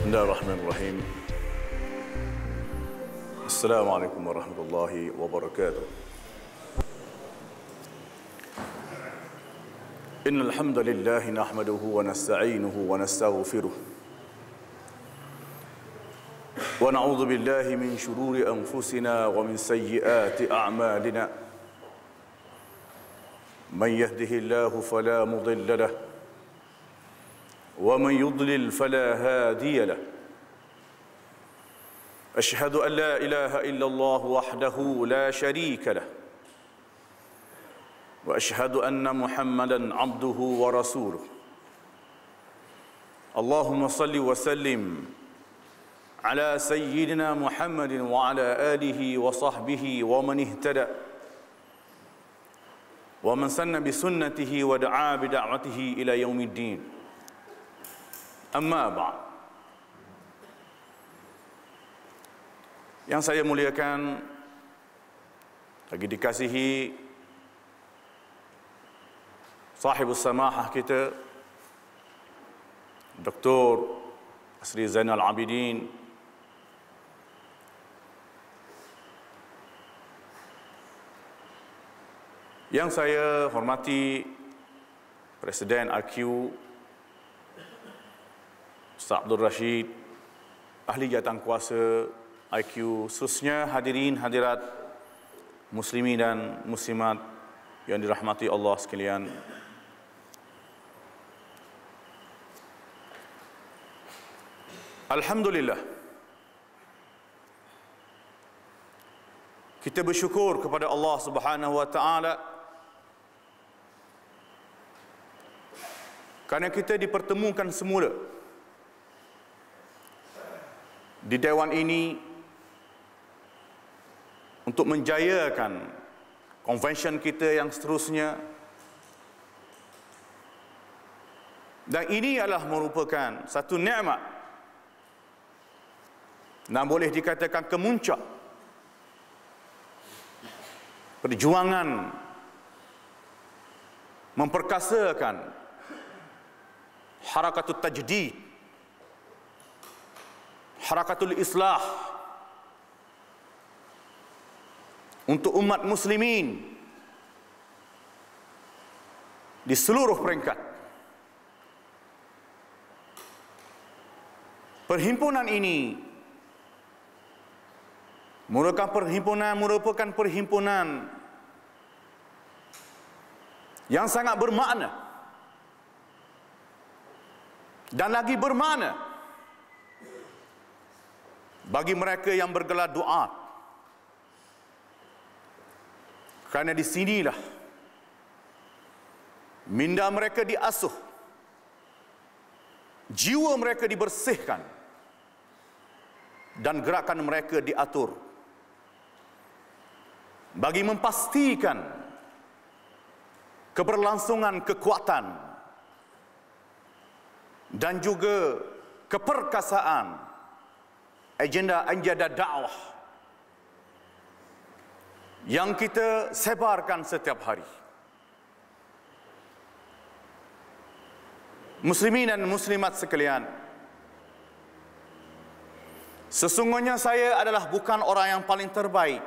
Bismillahirrahmanirrahim. Assalamualaikum warahmatullahi wabarakatuh. Innal hamdalillah nahmaduhu wa nasta'inuhu wa nastaghfiruh. Wa na'udzu billahi min shururi anfusina wa min sayyiati a'malina. Man yahdihillahu fala mudilla lahu ومن يضلل فلا هادي له أشهد أن لا إله إلا الله وحده لا شريك له وأشهد أن محمدا عبده ورسوله اللهم صل وسلم على سيدنا محمد وعلى آله وصحبه ومن اهتدى ومن سن بسنته ودعا بدعوته إلى يوم الدين. Amma ba'd. Yang saya muliakan, lagi dikasihi sahibus samahah kita, Dr. Asri Zainal Abidin, yang saya hormati Presiden IQ Ustaz Abdul Rashid, ahli jawatan kuasa IQ, khususnya hadirin hadirat muslimin dan muslimat yang dirahmati Allah sekalian. Alhamdulillah, kita bersyukur kepada Allah Subhanahu wa taala kerana kita dipertemukan semula di Dewan ini untuk menjayakan konvensyen kita yang seterusnya, dan ini adalah merupakan satu nikmat dan boleh dikatakan kemuncak perjuangan memperkasakan harakatul tajdid, harakatul islah untuk umat muslimin di seluruh peringkat. Perhimpunan ini merupakan perhimpunan yang sangat bermakna dan lagi bermakna bagi mereka yang bergelar doa, kerana di sinilah minda mereka diasuh, jiwa mereka dibersihkan, dan gerakan mereka diatur bagi memastikan keberlangsungan kekuatan dan juga keperkasaan agenda dakwah yang kita sebarkan setiap hari. Muslimin dan muslimat sekalian, sesungguhnya saya adalah bukan orang yang paling terbaik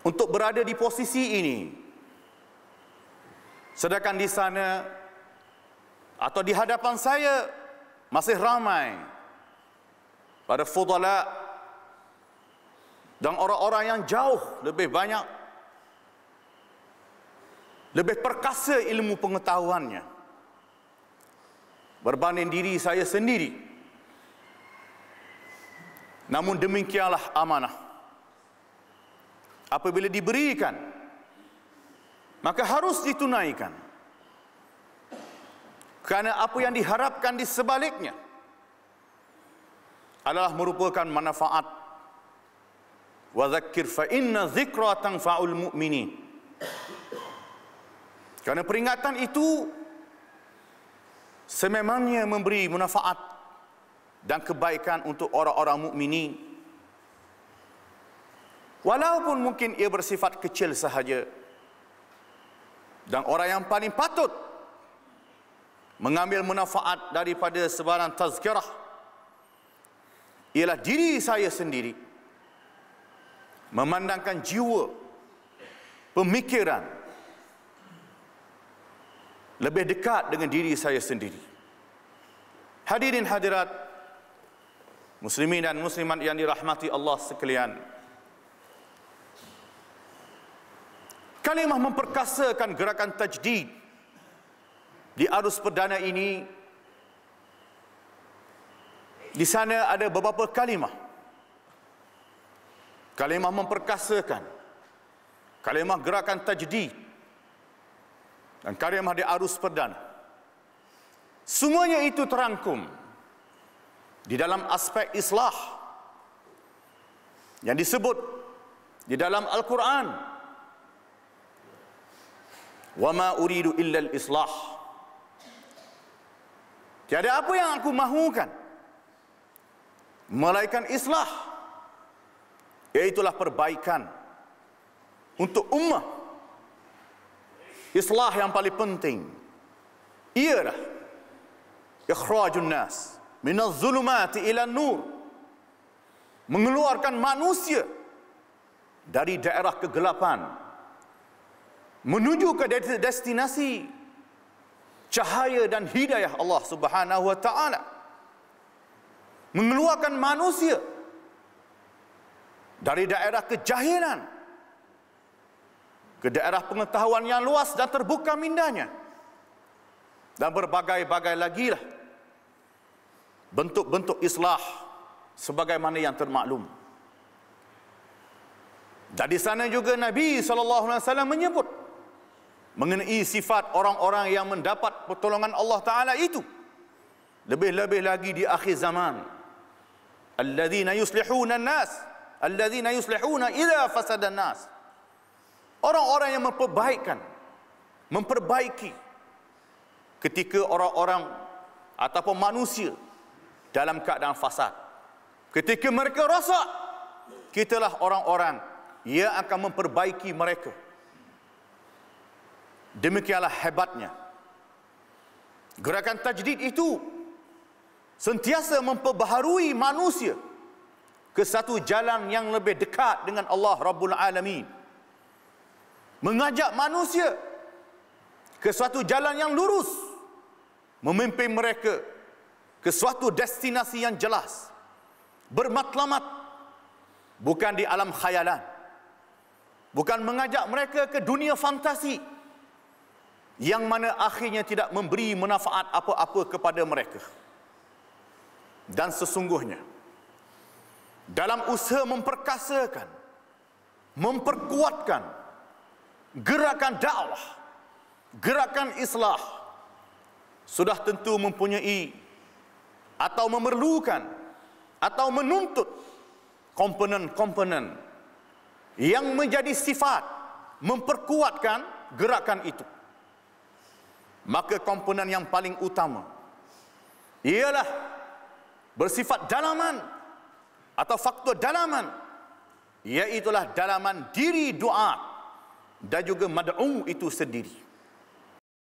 untuk berada di posisi ini, sedangkan di sana atau di hadapan saya masih ramai para fudala dan orang-orang yang jauh lebih banyak, lebih perkasa ilmu pengetahuannya berbanding diri saya sendiri. Namun demikianlah amanah, apabila diberikan maka harus ditunaikan, kerana apa yang diharapkan di sebaliknya adalah merupakan manfaat. Wa dzakkir fa inna dzikra tanfa'ul mu'minin. Karena peringatan itu sememangnya memberi manfaat dan kebaikan untuk orang-orang mukminin, walaupun mungkin ia bersifat kecil sahaja. Dan orang yang paling patut mengambil manfaat daripada sebarang tazkirah ialah diri saya sendiri, memandangkan jiwa, pemikiran lebih dekat dengan diri saya sendiri. Hadirin hadirat, muslimin dan muslimat yang dirahmati Allah sekalian, kalimah memperkasakan gerakan tajdid di arus perdana ini. Di sana ada beberapa kalimah. Kalimah memperkasakan, kalimah gerakan tajdid, dan kalimah di arus perdana. Semuanya itu terangkum di dalam aspek islah yang disebut di dalam Al-Quran, wa ma uridu illa al-islah. Tiada apa yang aku mahukan melainkan islah, iaitulah perbaikan untuk ummah. Islah yang paling penting ialah ikhrajun nas minaz zulumati ila nur, mengeluarkan manusia dari daerah kegelapan menuju ke destinasi cahaya dan hidayah Allah Subhanahu wa taala. Mengeluarkan manusia dari daerah kejahilan ke daerah pengetahuan yang luas dan terbuka mindanya, dan berbagai-bagai lagi lah bentuk-bentuk islah sebagaimana yang termaklum. Dan di sana juga Nabi SAW menyebut mengenai sifat orang-orang yang mendapat pertolongan Allah Ta'ala itu, lebih-lebih lagi di akhir zaman. Alladzina yuslihuna an-nas, alladzina yuslihuna idza fasada an-nas. Orang-orang yang memperbaiki ketika orang-orang ataupun manusia dalam keadaan fasad. Ketika mereka rosak, kitalah orang-orang yang akan memperbaiki mereka. Demikianlah hebatnya gerakan tajdid itu, sentiasa memperbaharui manusia ke satu jalan yang lebih dekat dengan Allah Rabbul Alamin, mengajak manusia ke suatu jalan yang lurus, memimpin mereka ke suatu destinasi yang jelas, bermatlamat, bukan di alam khayalan, bukan mengajak mereka ke dunia fantasi yang mana akhirnya tidak memberi manfaat apa-apa kepada mereka. Dan sesungguhnya dalam usaha memperkasakan, memperkuatkan gerakan dakwah, gerakan islah, sudah tentu mempunyai atau memerlukan atau menuntut komponen-komponen yang menjadi sifat memperkuatkan gerakan itu. Maka komponen yang paling utama ialah bersifat dalaman atau faktor dalaman, iaitulah dalaman diri doa dan juga mad'u itu sendiri.